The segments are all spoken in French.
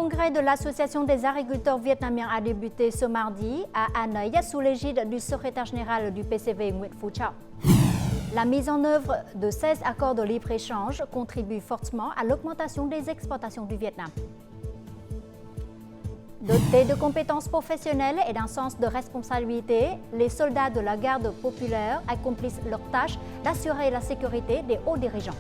congrès de l'Association des agriculteurs vietnamiens a débuté ce mardi à Hanoï sous l'égide du secrétaire général du PCV Nguyen Phu Trọng. La mise en œuvre de 16 accords de libre-échange contribue fortement à l'augmentation des exportations du Vietnam. Dotés de compétences professionnelles et d'un sens de responsabilité, les soldats de la garde populaire accomplissent leur tâche d'assurer la sécurité des hauts dirigeants.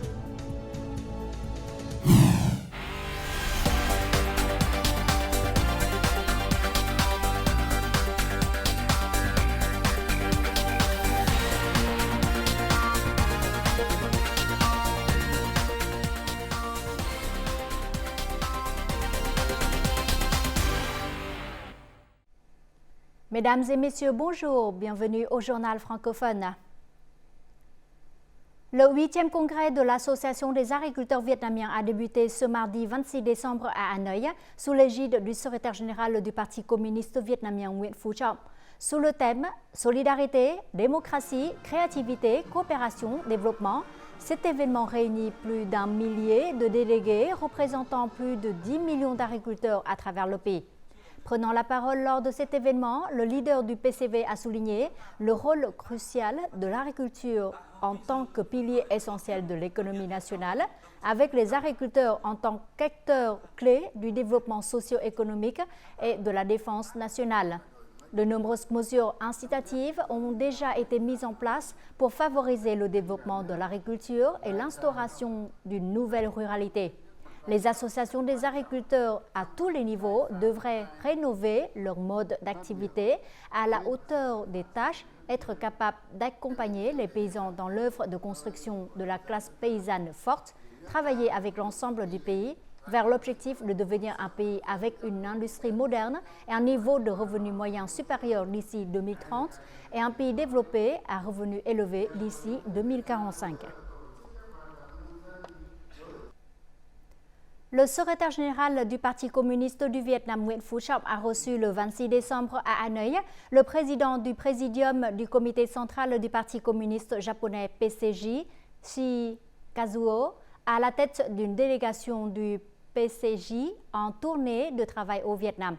Mesdames et messieurs, bonjour, bienvenue au journal francophone. Le 8e congrès de l'Association des agriculteurs vietnamiens a débuté ce mardi 26 décembre à Hanoï sous l'égide du secrétaire général du Parti communiste vietnamien Nguyen Phu Trọng. Sous le thème « Solidarité, démocratie, créativité, coopération, développement », cet événement réunit plus d'un millier de délégués représentant plus de 10 millions d'agriculteurs à travers le pays. Prenant la parole lors de cet événement, le leader du PCV a souligné le rôle crucial de l'agriculture en tant que pilier essentiel de l'économie nationale, avec les agriculteurs en tant qu'acteurs clés du développement socio-économique et de la défense nationale. De nombreuses mesures incitatives ont déjà été mises en place pour favoriser le développement de l'agriculture et l'instauration d'une nouvelle ruralité. Les associations des agriculteurs à tous les niveaux devraient rénover leur mode d'activité à la hauteur des tâches, être capables d'accompagner les paysans dans l'œuvre de construction de la classe paysanne forte, travailler avec l'ensemble du pays vers l'objectif de devenir un pays avec une industrie moderne et un niveau de revenus moyen supérieur d'ici 2030 et un pays développé à revenus élevés d'ici 2045. Le secrétaire général du Parti communiste du Vietnam, Nguyen Phu Trọng, a reçu le 26 décembre à Hanoï le président du présidium du comité central du Parti communiste japonais PCJ, Shi Kazuo, à la tête d'une délégation du PCJ en tournée de travail au Vietnam.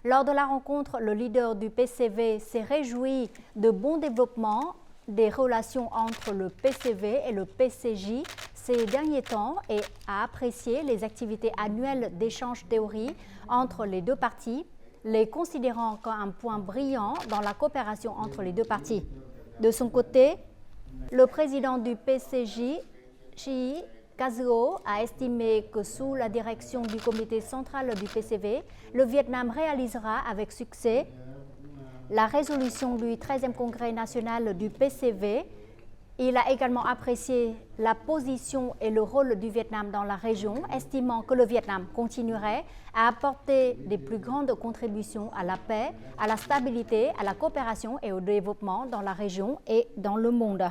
Lors de la rencontre, le leader du PCV s'est réjoui de bons développements des relations entre le PCV et le PCJ ces derniers temps et a apprécié les activités annuelles d'échange théorie entre les deux parties, les considérant comme un point brillant dans la coopération entre les deux parties. De son côté, le président du PCJ, Shi Kazuo, a estimé que sous la direction du comité central du PCV, le Vietnam réalisera avec succès la résolution du 13e congrès national du PCV. Il a également apprécié la position et le rôle du Vietnam dans la région, estimant que le Vietnam continuerait à apporter des plus grandes contributions à la paix, à la stabilité, à la coopération et au développement dans la région et dans le monde.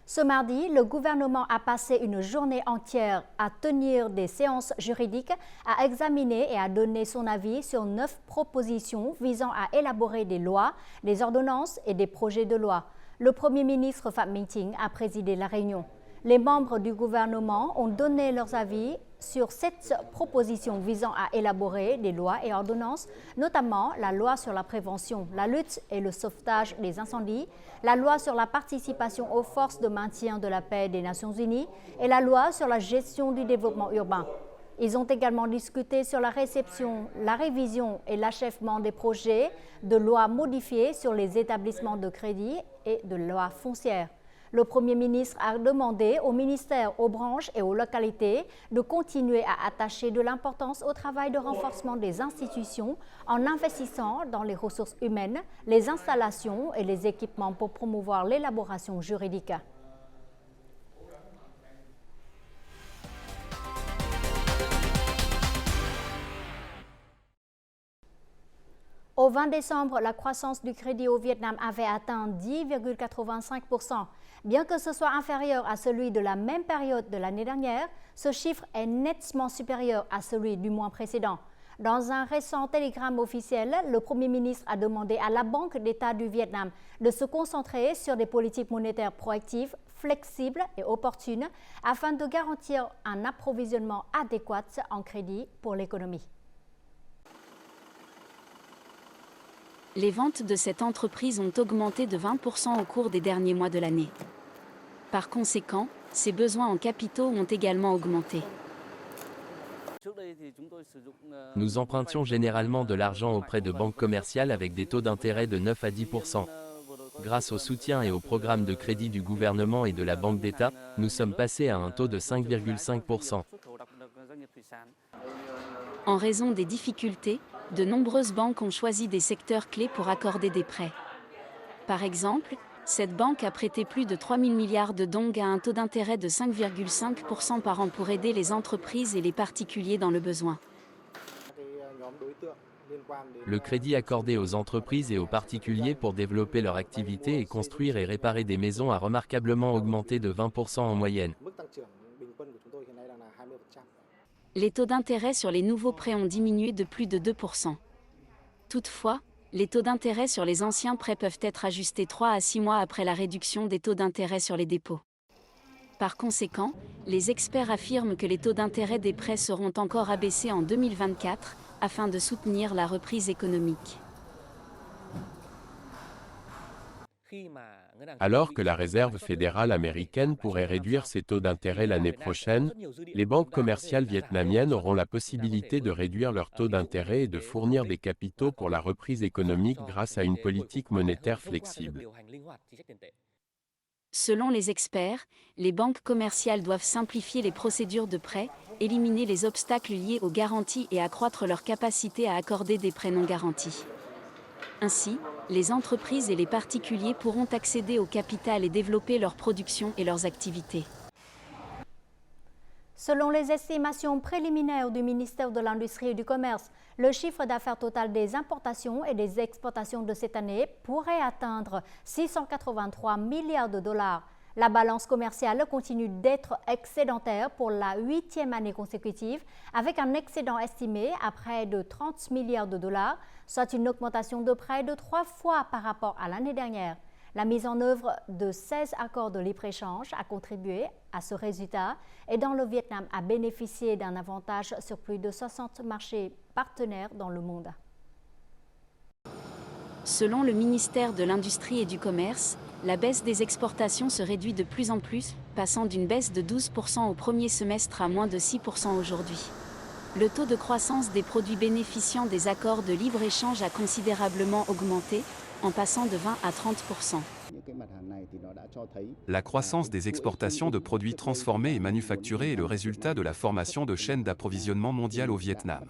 Ce mardi, le gouvernement a passé une journée entière à tenir des séances juridiques, à examiner et à donner son avis sur 9 propositions visant à élaborer des lois, des ordonnances et des projets de loi. Le Premier ministre Phạm Minh Chính a présidé la réunion. Les membres du gouvernement ont donné leurs avis sur 7 propositions visant à élaborer des lois et ordonnances, notamment la loi sur la prévention, la lutte et le sauvetage des incendies, la loi sur la participation aux forces de maintien de la paix des Nations Unies et la loi sur la gestion du développement urbain. Ils ont également discuté sur la réception, la révision et l'achèvement des projets de loi modifiés sur les établissements de crédit et de loi foncière. Le Premier ministre a demandé aux ministères, aux branches et aux localités de continuer à attacher de l'importance au travail de renforcement des institutions en investissant dans les ressources humaines, les installations et les équipements pour promouvoir l'élaboration juridique. Au 20 décembre, la croissance du crédit au Vietnam avait atteint 10,85%. Bien que ce soit inférieur à celui de la même période de l'année dernière, ce chiffre est nettement supérieur à celui du mois précédent. Dans un récent télégramme officiel, le Premier ministre a demandé à la Banque d'État du Vietnam de se concentrer sur des politiques monétaires proactives flexible et opportune afin de garantir un approvisionnement adéquat en crédit pour l'économie. Les ventes de cette entreprise ont augmenté de 20% au cours des derniers mois de l'année. Par conséquent, ses besoins en capitaux ont également augmenté. Nous empruntions généralement de l'argent auprès de banques commerciales avec des taux d'intérêt de 9 à 10%. Grâce au soutien et au programme de crédit du gouvernement et de la Banque d'État, nous sommes passés à un taux de 5,5%. En raison des difficultés, de nombreuses banques ont choisi des secteurs clés pour accorder des prêts. Par exemple, cette banque a prêté plus de 3 000 milliards de dong à un taux d'intérêt de 5,5% par an pour aider les entreprises et les particuliers dans le besoin. Le crédit accordé aux entreprises et aux particuliers pour développer leur activité et construire et réparer des maisons a remarquablement augmenté de 20% en moyenne. Les taux d'intérêt sur les nouveaux prêts ont diminué de plus de 2%. Toutefois, les taux d'intérêt sur les anciens prêts peuvent être ajustés 3 à 6 mois après la réduction des taux d'intérêt sur les dépôts. Par conséquent, les experts affirment que les taux d'intérêt des prêts seront encore abaissés en 2024 afin de soutenir la reprise économique. Alors que la Réserve fédérale américaine pourrait réduire ses taux d'intérêt l'année prochaine, les banques commerciales vietnamiennes auront la possibilité de réduire leurs taux d'intérêt et de fournir des capitaux pour la reprise économique grâce à une politique monétaire flexible. Selon les experts, les banques commerciales doivent simplifier les procédures de prêt, éliminer les obstacles liés aux garanties et accroître leur capacité à accorder des prêts non garantis. Ainsi, les entreprises et les particuliers pourront accéder au capital et développer leur production et leurs activités. Selon les estimations préliminaires du ministère de l'Industrie et du Commerce, le chiffre d'affaires total des importations et des exportations de cette année pourrait atteindre 683 milliards de dollars. La balance commerciale continue d'être excédentaire pour la 8e année consécutive, avec un excédent estimé à près de 30 milliards de dollars, soit une augmentation de près de 3 fois par rapport à l'année dernière. La mise en œuvre de 16 accords de libre-échange a contribué à ce résultat et le Vietnam a bénéficié d'un avantage sur plus de 60 marchés partenaires dans le monde. Selon le ministère de l'Industrie et du Commerce, la baisse des exportations se réduit de plus en plus, passant d'une baisse de 12% au premier semestre à moins de 6% aujourd'hui. Le taux de croissance des produits bénéficiant des accords de libre-échange a considérablement augmenté, en passant de 20 à 30%. La croissance des exportations de produits transformés et manufacturés est le résultat de la formation de chaînes d'approvisionnement mondiales au Vietnam.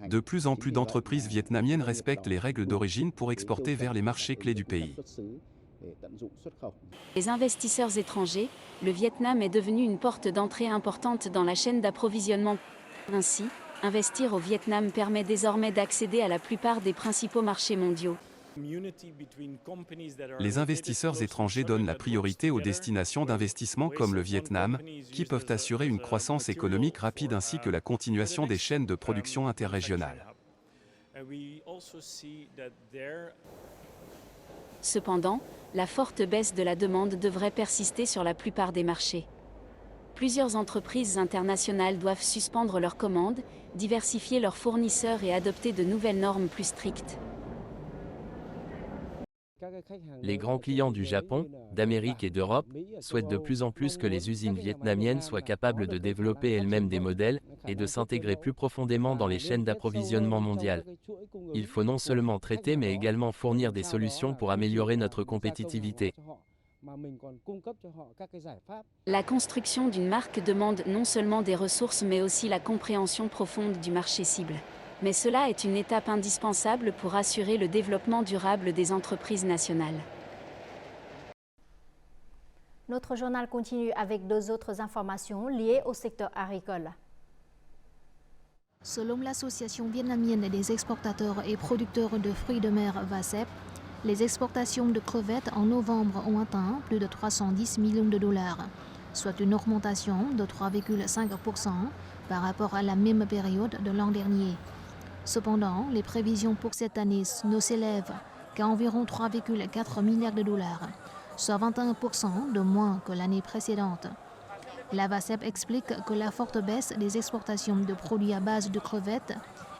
De plus en plus d'entreprises vietnamiennes respectent les règles d'origine pour exporter vers les marchés clés du pays. Les investisseurs étrangers, le Vietnam est devenu une porte d'entrée importante dans la chaîne d'approvisionnement. Ainsi, investir au Vietnam permet désormais d'accéder à la plupart des principaux marchés mondiaux. Les investisseurs étrangers donnent la priorité aux destinations d'investissement comme le Vietnam, qui peuvent assurer une croissance économique rapide ainsi que la continuation des chaînes de production interrégionales. Cependant, la forte baisse de la demande devrait persister sur la plupart des marchés. Plusieurs entreprises internationales doivent suspendre leurs commandes, diversifier leurs fournisseurs et adopter de nouvelles normes plus strictes. Les grands clients du Japon, d'Amérique et d'Europe souhaitent de plus en plus que les usines vietnamiennes soient capables de développer elles-mêmes des modèles et de s'intégrer plus profondément dans les chaînes d'approvisionnement mondiales. Il faut non seulement traiter mais également fournir des solutions pour améliorer notre compétitivité. La construction d'une marque demande non seulement des ressources mais aussi la compréhension profonde du marché cible. Mais cela est une étape indispensable pour assurer le développement durable des entreprises nationales. Notre journal continue avec 2 autres informations liées au secteur agricole. Selon l'Association vietnamienne des exportateurs et producteurs de fruits de mer VASEP, les exportations de crevettes en novembre ont atteint plus de 310 millions de dollars, soit une augmentation de 3,5% par rapport à la même période de l'an dernier. Cependant, les prévisions pour cette année ne s'élèvent qu'à environ 3,4 milliards de dollars, soit 21% de moins que l'année précédente. La VASEP explique que la forte baisse des exportations de produits à base de crevettes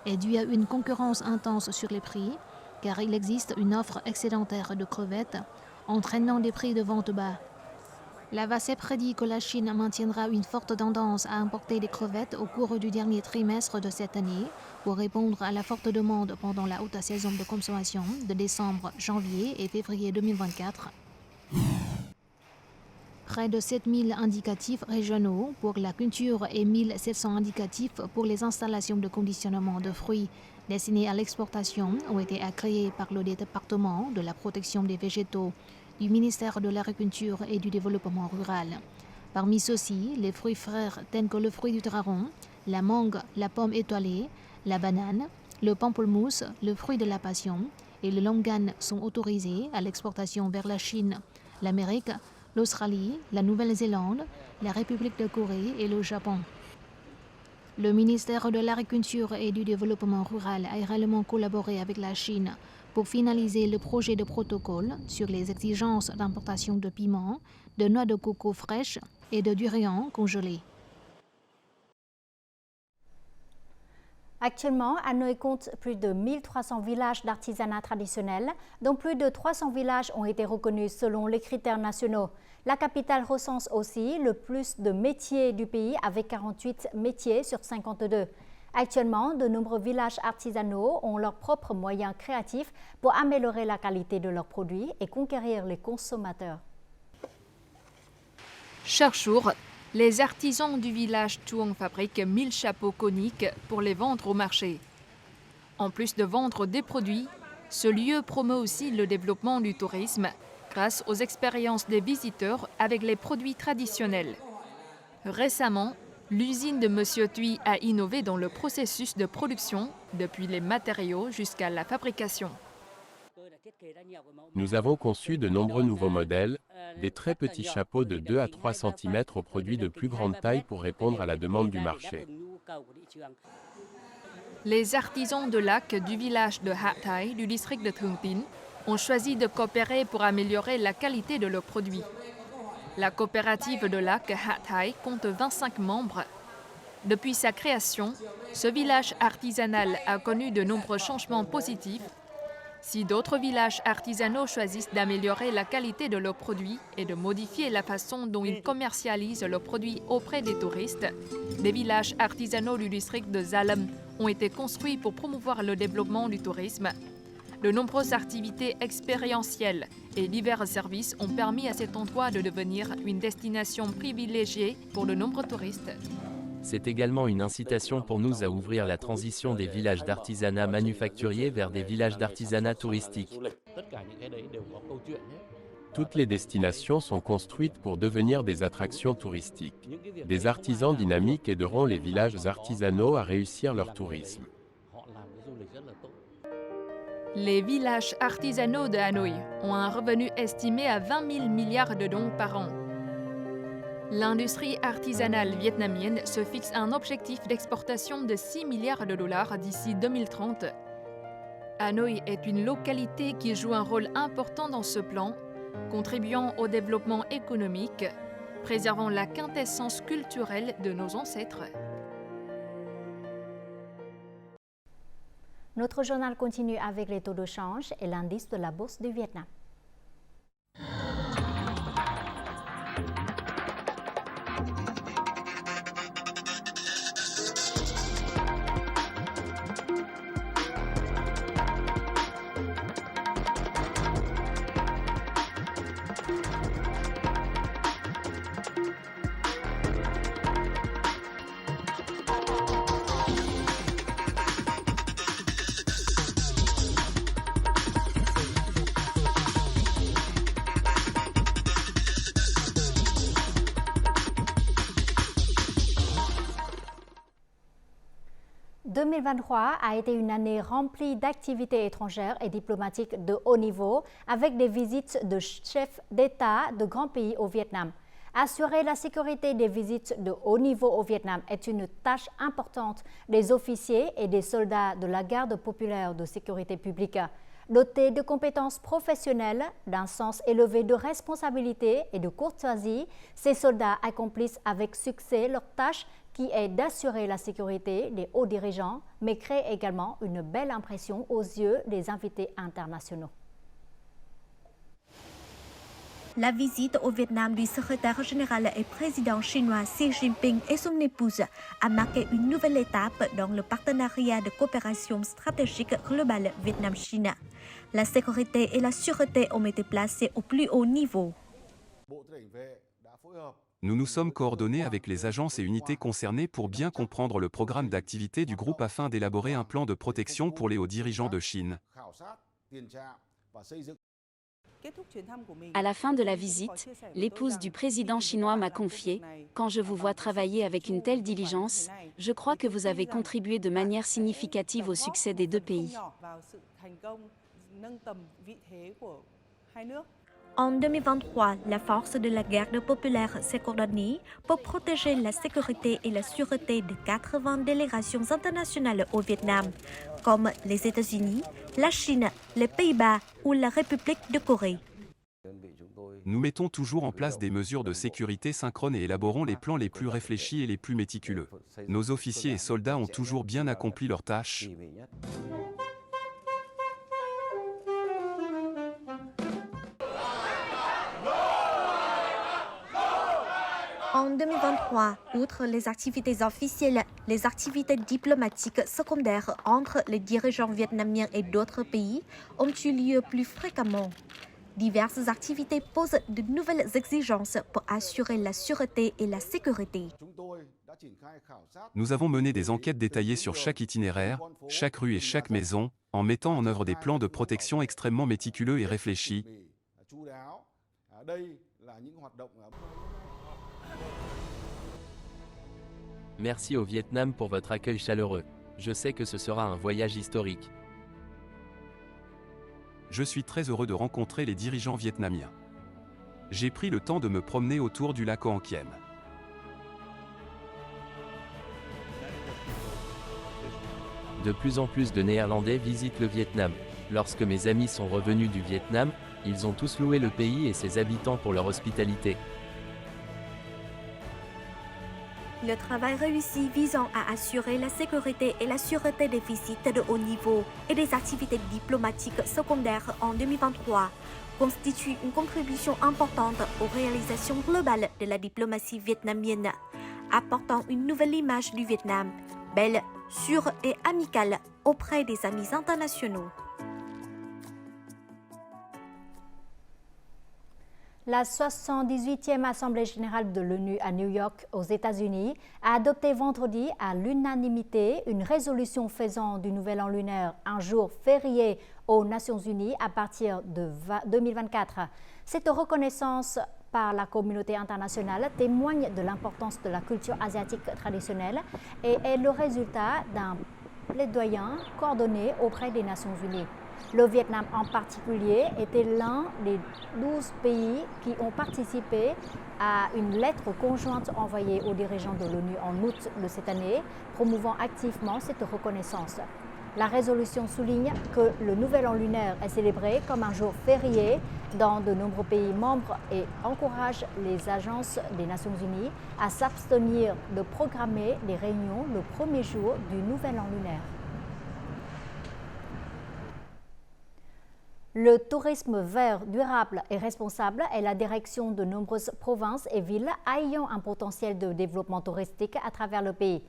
est due à une concurrence intense sur les prix, car il existe une offre excédentaire de crevettes, entraînant des prix de vente bas. La VASEP prédit que la Chine maintiendra une forte tendance à importer des crevettes au cours du dernier trimestre de cette année pour répondre à la forte demande pendant la haute saison de consommation de décembre, janvier et février 2024. Près de 7000 indicatifs régionaux pour la culture et 1700 indicatifs pour les installations de conditionnement de fruits destinés à l'exportation ont été agréés par le département de la protection des végétaux du ministère de l'Agriculture et du Développement rural. Parmi ceux-ci, les fruits frais tels que le fruit du dragon, la mangue, la pomme étoilée, la banane, le pamplemousse, le fruit de la passion et le longan sont autorisés à l'exportation vers la Chine, l'Amérique, l'Australie, la Nouvelle-Zélande, la République de Corée et le Japon. Le ministère de l'Agriculture et du Développement rural a également collaboré avec la Chine pour finaliser le projet de protocole sur les exigences d'importation de piments, de noix de coco fraîches et de durian congelés. Actuellement, Hanoï compte plus de 1300 villages d'artisanat traditionnel, dont plus de 300 villages ont été reconnus selon les critères nationaux. La capitale recense aussi le plus de métiers du pays avec 48 métiers sur 52. Actuellement, de nombreux villages artisanaux ont leurs propres moyens créatifs pour améliorer la qualité de leurs produits et conquérir les consommateurs. Chaque jour, les artisans du village Tuong fabriquent 1000 chapeaux coniques pour les vendre au marché. En plus de vendre des produits, ce lieu promeut aussi le développement du tourisme grâce aux expériences des visiteurs avec les produits traditionnels. Récemment, l'usine de Monsieur Thuy a innové dans le processus de production, depuis les matériaux jusqu'à la fabrication. Nous avons conçu de nombreux nouveaux modèles, des très petits chapeaux de 2 à 3 cm aux produits de plus grande taille pour répondre à la demande du marché. Les artisans de lac du village de Hat Thai du district de Thương Tín ont choisi de coopérer pour améliorer la qualité de leurs produits. La coopérative de lac Hat Thai compte 25 membres. Depuis sa création, ce village artisanal a connu de nombreux changements positifs. Si d'autres villages artisanaux choisissent d'améliorer la qualité de leurs produits et de modifier la façon dont ils commercialisent leurs produits auprès des touristes, des villages artisanaux du district de Zalem ont été construits pour promouvoir le développement du tourisme. De nombreuses activités expérientielles et divers services ont permis à cet endroit de devenir une destination privilégiée pour de nombreux touristes. C'est également une incitation pour nous à ouvrir la transition des villages d'artisanat manufacturier vers des villages d'artisanat touristique. Toutes les destinations sont construites pour devenir des attractions touristiques. Des artisans dynamiques aideront les villages artisanaux à réussir leur tourisme. Les villages artisanaux de Hanoï ont un revenu estimé à 20 000 milliards de dong par an. L'industrie artisanale vietnamienne se fixe un objectif d'exportation de 6 milliards de dollars d'ici 2030. Hanoï est une localité qui joue un rôle important dans ce plan, contribuant au développement économique, préservant la quintessence culturelle de nos ancêtres. Notre journal continue avec les taux de change et l'indice de la bourse du Vietnam. « 2023 a été une année remplie d'activités étrangères et diplomatiques de haut niveau avec des visites de chefs d'État de grands pays au Vietnam. Assurer la sécurité des visites de haut niveau au Vietnam est une tâche importante des officiers et des soldats de la garde populaire de sécurité publique. Dotés de compétences professionnelles, d'un sens élevé de responsabilité et de courtoisie, ces soldats accomplissent avec succès leur tâche qui est d'assurer la sécurité des hauts dirigeants, mais créent également une belle impression aux yeux des invités internationaux. La visite au Vietnam du secrétaire général et président chinois Xi Jinping et son épouse a marqué une nouvelle étape dans le partenariat de coopération stratégique globale Vietnam-Chine. La sécurité et la sûreté ont été placées au plus haut niveau. Nous nous sommes coordonnés avec les agences et unités concernées pour bien comprendre le programme d'activité du groupe afin d'élaborer un plan de protection pour les hauts dirigeants de Chine. À la fin de la visite, l'épouse du président chinois m'a confié « Quand je vous vois travailler avec une telle diligence, je crois que vous avez contribué de manière significative au succès des deux pays. » En 2023, la force de la garde populaire s'est coordonnée pour protéger la sécurité et la sûreté de 80 délégations internationales au Vietnam, comme les États-Unis, la Chine, les Pays-Bas ou la République de Corée. Nous mettons toujours en place des mesures de sécurité synchrones et élaborons les plans les plus réfléchis et les plus méticuleux. Nos officiers et soldats ont toujours bien accompli leurs tâches. En 2023, outre les activités officielles, les activités diplomatiques secondaires entre les dirigeants vietnamiens et d'autres pays ont eu lieu plus fréquemment. Diverses activités posent de nouvelles exigences pour assurer la sûreté et la sécurité. Nous avons mené des enquêtes détaillées sur chaque itinéraire, chaque rue et chaque maison, en mettant en œuvre des plans de protection extrêmement méticuleux et réfléchis. Merci au Vietnam pour votre accueil chaleureux. Je sais que ce sera un voyage historique. Je suis très heureux de rencontrer les dirigeants vietnamiens. J'ai pris le temps de me promener autour du lac Hoang Kiem. De plus en plus de Néerlandais visitent le Vietnam. Lorsque mes amis sont revenus du Vietnam, ils ont tous loué le pays et ses habitants pour leur hospitalité. Le travail réussi visant à assurer la sécurité et la sûreté des visites de haut niveau et des activités diplomatiques secondaires en 2023 constitue une contribution importante aux réalisations globales de la diplomatie vietnamienne, apportant une nouvelle image du Vietnam, belle, sûre et amicale auprès des amis internationaux. La 78e Assemblée générale de l'ONU à New York, aux États-Unis, a adopté vendredi à l'unanimité une résolution faisant du Nouvel An lunaire un jour férié aux Nations Unies à partir de 2024. Cette reconnaissance par la communauté internationale témoigne de l'importance de la culture asiatique traditionnelle et est le résultat d'un plaidoyer coordonné auprès des Nations Unies. Le Vietnam en particulier était l'un des 12 pays qui ont participé à une lettre conjointe envoyée aux dirigeants de l'ONU en août de cette année, promouvant activement cette reconnaissance. La résolution souligne que le Nouvel An lunaire est célébré comme un jour férié dans de nombreux pays membres et encourage les agences des Nations Unies à s'abstenir de programmer des réunions le premier jour du Nouvel An lunaire. Le tourisme vert, durable et responsable est la direction de nombreuses provinces et villes ayant un potentiel de développement touristique à travers le pays.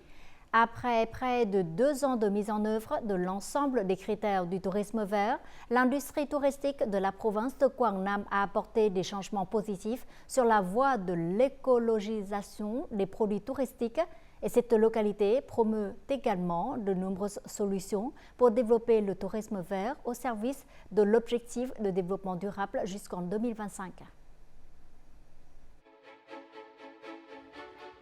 Après près de 2 ans de mise en œuvre de l'ensemble des critères du tourisme vert, l'industrie touristique de la province de Quảng Nam a apporté des changements positifs sur la voie de l'écologisation des produits touristiques. Et cette localité promeut également de nombreuses solutions pour développer le tourisme vert au service de l'objectif de développement durable jusqu'en 2025.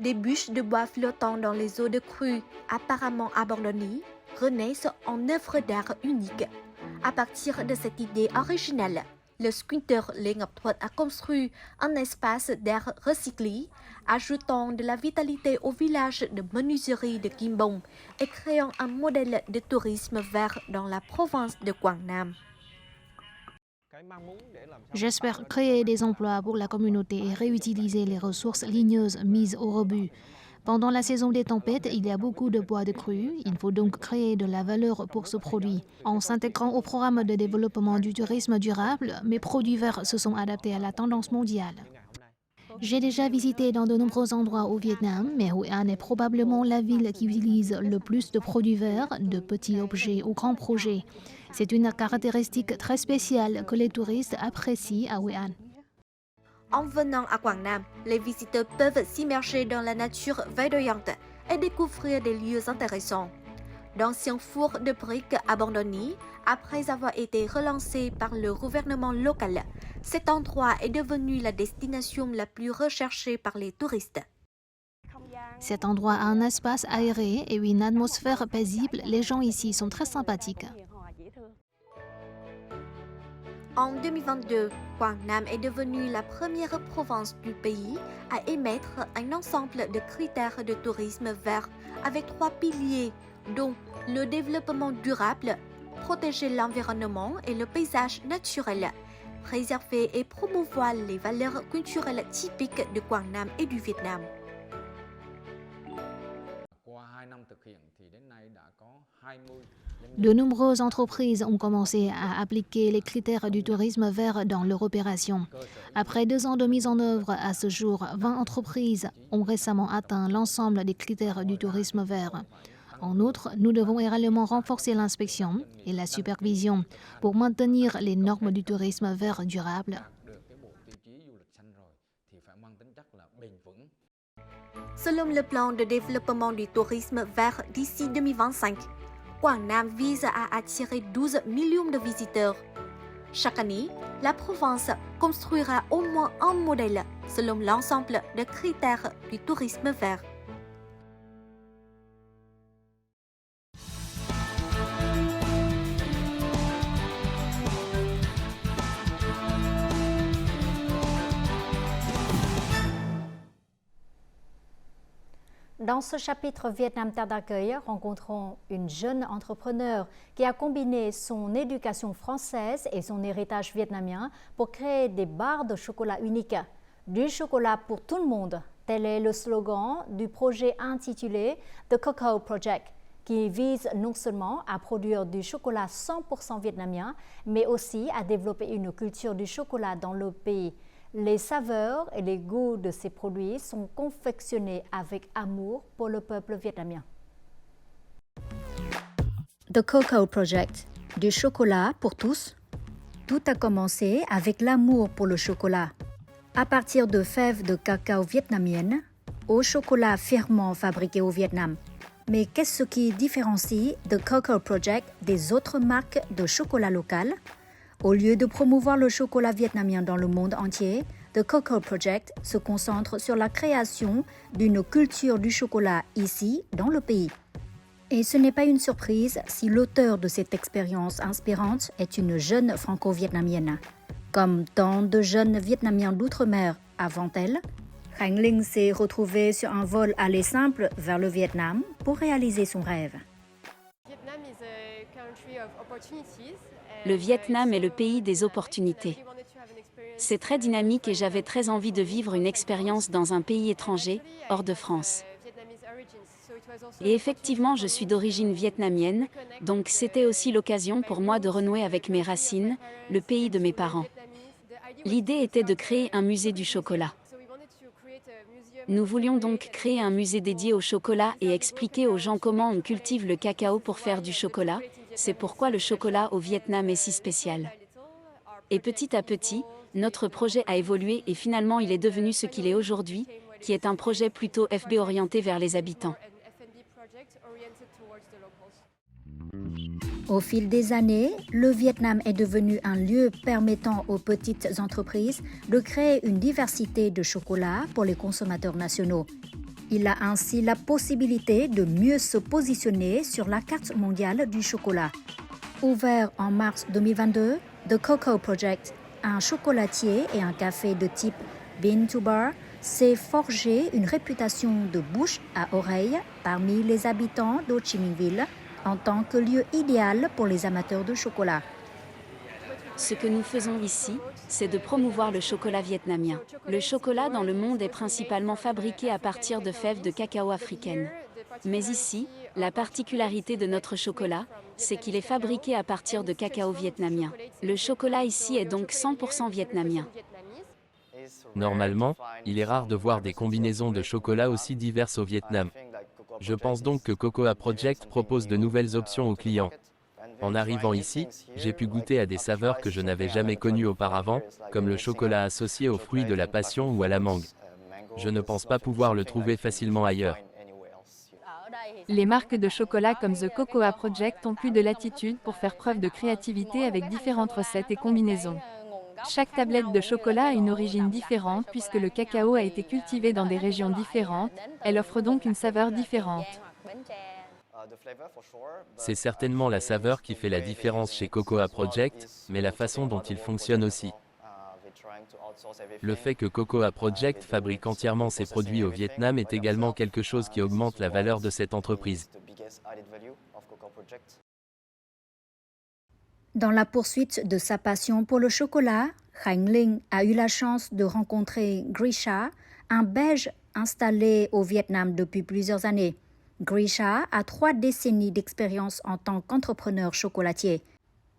Des bûches de bois flottant dans les eaux de crue, apparemment abandonnées, renaissent en œuvre d'art unique. À partir de cette idée originale, le sculpteur Lê Ngọc Thuận a construit un espace d'art recyclé, ajoutant de la vitalité au village de menuiserie de Kim Bông et créant un modèle de tourisme vert dans la province de Quảng Nam. J'espère créer des emplois pour la communauté et réutiliser les ressources ligneuses mises au rebut. Pendant la saison des tempêtes, il y a beaucoup de bois de crue. Il faut donc créer de la valeur pour ce produit. En s'intégrant au programme de développement du tourisme durable, mes produits verts se sont adaptés à la tendance mondiale. J'ai déjà visité dans de nombreux endroits au Vietnam, mais Hue An est probablement la ville qui utilise le plus de produits verts, de petits objets aux grands projets. C'est une caractéristique très spéciale que les touristes apprécient à Hue An. En venant à Quảng Nam, les visiteurs peuvent s'immerger dans la nature verdoyante et découvrir des lieux intéressants. D'anciens fours de briques abandonnés, après avoir été relancés par le gouvernement local, cet endroit est devenu la destination la plus recherchée par les touristes. Cet endroit a un espace aéré et une atmosphère paisible. Les gens ici sont très sympathiques. En 2022, Quảng Nam est devenue la première province du pays à émettre un ensemble de critères de tourisme vert avec 3 piliers, dont le développement durable, protéger l'environnement et le paysage naturel, préserver et promouvoir les valeurs culturelles typiques de Quảng Nam et du Vietnam. De nombreuses entreprises ont commencé à appliquer les critères du tourisme vert dans leur opération. Après 2 ans de mise en œuvre, à ce jour, 20 entreprises ont récemment atteint l'ensemble des critères du tourisme vert. En outre, nous devons également renforcer l'inspection et la supervision pour maintenir les normes du tourisme vert durable. Selon le plan de développement du tourisme vert d'ici 2025, Quảng Nam vise à attirer 12 millions de visiteurs. Chaque année, la province construira au moins un modèle selon l'ensemble de critères du tourisme vert. Dans ce chapitre Vietnam Terre d'accueil, rencontrons une jeune entrepreneur qui a combiné son éducation française et son héritage vietnamien pour créer des barres de chocolat uniques. Du chocolat pour tout le monde, tel est le slogan du projet intitulé The Cocoa Project, qui vise non seulement à produire du chocolat 100% vietnamien, mais aussi à développer une culture du chocolat dans le pays. Les saveurs et les goûts de ces produits sont confectionnés avec amour pour le peuple vietnamien. The Cocoa Project, du chocolat pour tous. Tout a commencé avec l'amour pour le chocolat. À partir de fèves de cacao vietnamiennes, au chocolat ferment fabriqué au Vietnam. Mais qu'est-ce qui différencie The Cocoa Project des autres marques de chocolat local? Au lieu de promouvoir le chocolat vietnamien dans le monde entier, The Cocoa Project se concentre sur la création d'une culture du chocolat ici, dans le pays. Et ce n'est pas une surprise si l'auteur de cette expérience inspirante est une jeune franco-vietnamienne. Comme tant de jeunes Vietnamiens d'outre-mer avant elle, Khánh Linh s'est retrouvée sur un vol aller simple vers le Vietnam pour réaliser son rêve. Le Vietnam est le pays des opportunités. C'est très dynamique et j'avais très envie de vivre une expérience dans un pays étranger, hors de France. Et effectivement, je suis d'origine vietnamienne, donc c'était aussi l'occasion pour moi de renouer avec mes racines, le pays de mes parents. L'idée était de créer un musée du chocolat. Nous voulions donc créer un musée dédié au chocolat et expliquer aux gens comment on cultive le cacao pour faire du chocolat. C'est pourquoi le chocolat au Vietnam est si spécial. Et petit à petit, notre projet a évolué et finalement il est devenu ce qu'il est aujourd'hui, qui est un projet plutôt FB orienté vers les habitants. Au fil des années, le Vietnam est devenu un lieu permettant aux petites entreprises de créer une diversité de chocolat pour les consommateurs nationaux. Il a ainsi la possibilité de mieux se positionner sur la carte mondiale du chocolat. Ouvert en mars 2022, The Cocoa Project, un chocolatier et un café de type Bean to Bar, s'est forgé une réputation de bouche à oreille parmi les habitants d'Ho Chi Minh Ville en tant que lieu idéal pour les amateurs de chocolat. Ce que nous faisons ici, c'est de promouvoir le chocolat vietnamien. Le chocolat dans le monde est principalement fabriqué à partir de fèves de cacao africaines. Mais ici, la particularité de notre chocolat, c'est qu'il est fabriqué à partir de cacao vietnamien. Le chocolat ici est donc 100% vietnamien. Normalement, il est rare de voir des combinaisons de chocolat aussi diverses au Vietnam. Je pense donc que Cocoa Project propose de nouvelles options aux clients. En arrivant ici, j'ai pu goûter à des saveurs que je n'avais jamais connues auparavant, comme le chocolat associé aux fruits de la passion ou à la mangue. Je ne pense pas pouvoir le trouver facilement ailleurs. Les marques de chocolat comme The Cocoa Project ont plus de latitude pour faire preuve de créativité avec différentes recettes et combinaisons. Chaque tablette de chocolat a une origine différente puisque le cacao a été cultivé dans des régions différentes, elle offre donc une saveur différente. C'est certainement la saveur qui fait la différence chez Cocoa Project, mais la façon dont il fonctionne aussi. Le fait que Cocoa Project fabrique entièrement ses produits au Vietnam est également quelque chose qui augmente la valeur de cette entreprise. Dans la poursuite de sa passion pour le chocolat, Khánh Linh a eu la chance de rencontrer Grisha, un Belge installé au Vietnam depuis plusieurs années. Grisha a 3 décennies d'expérience en tant qu'entrepreneur chocolatier.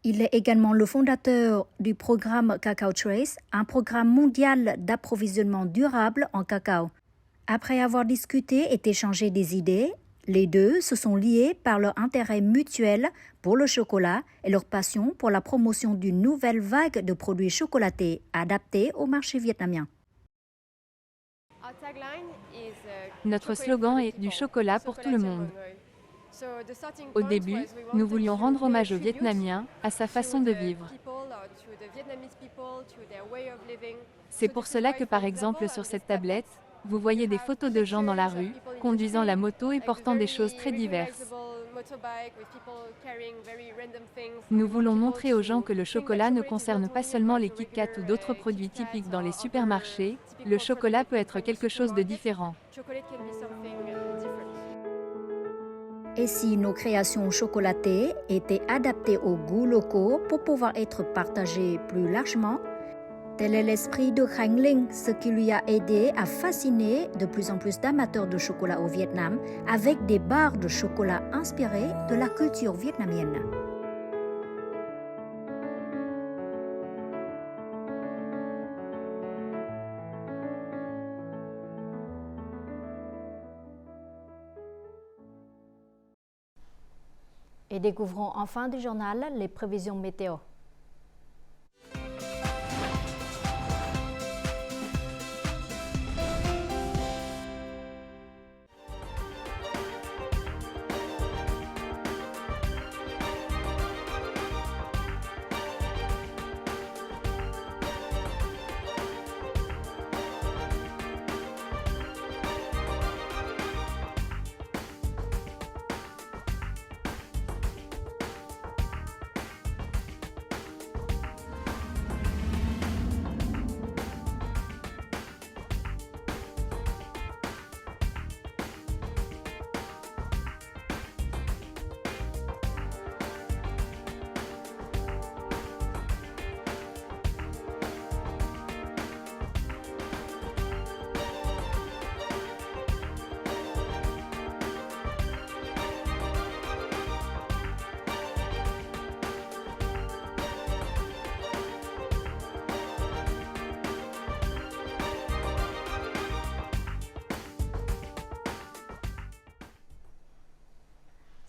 Il est également le fondateur du programme Cacao Trace, un programme mondial d'approvisionnement durable en cacao. Après avoir discuté et échangé des idées, les deux se sont liés par leur intérêt mutuel pour le chocolat et leur passion pour la promotion d'une nouvelle vague de produits chocolatés adaptés au marché vietnamien. Notre slogan est « Du chocolat pour tout le monde ». Au début, nous voulions rendre hommage aux Vietnamiens, à sa façon de vivre. C'est pour cela que par exemple sur cette tablette, vous voyez des photos de gens dans la rue, conduisant la moto et portant des choses très diverses. Nous voulons montrer aux gens que le chocolat ne concerne pas seulement les Kit Kat ou d'autres produits typiques dans les supermarchés, le chocolat peut être quelque chose de différent. Et si nos créations chocolatées étaient adaptées aux goûts locaux pour pouvoir être partagées plus largement? Tel est l'esprit de Khánh Linh, ce qui lui a aidé à fasciner de plus en plus d'amateurs de chocolat au Vietnam avec des barres de chocolat inspirées de la culture vietnamienne. Et découvrons en fin du journal les prévisions météo.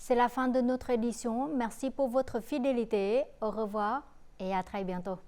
C'est la fin de notre édition. Merci pour votre fidélité. Au revoir et à très bientôt.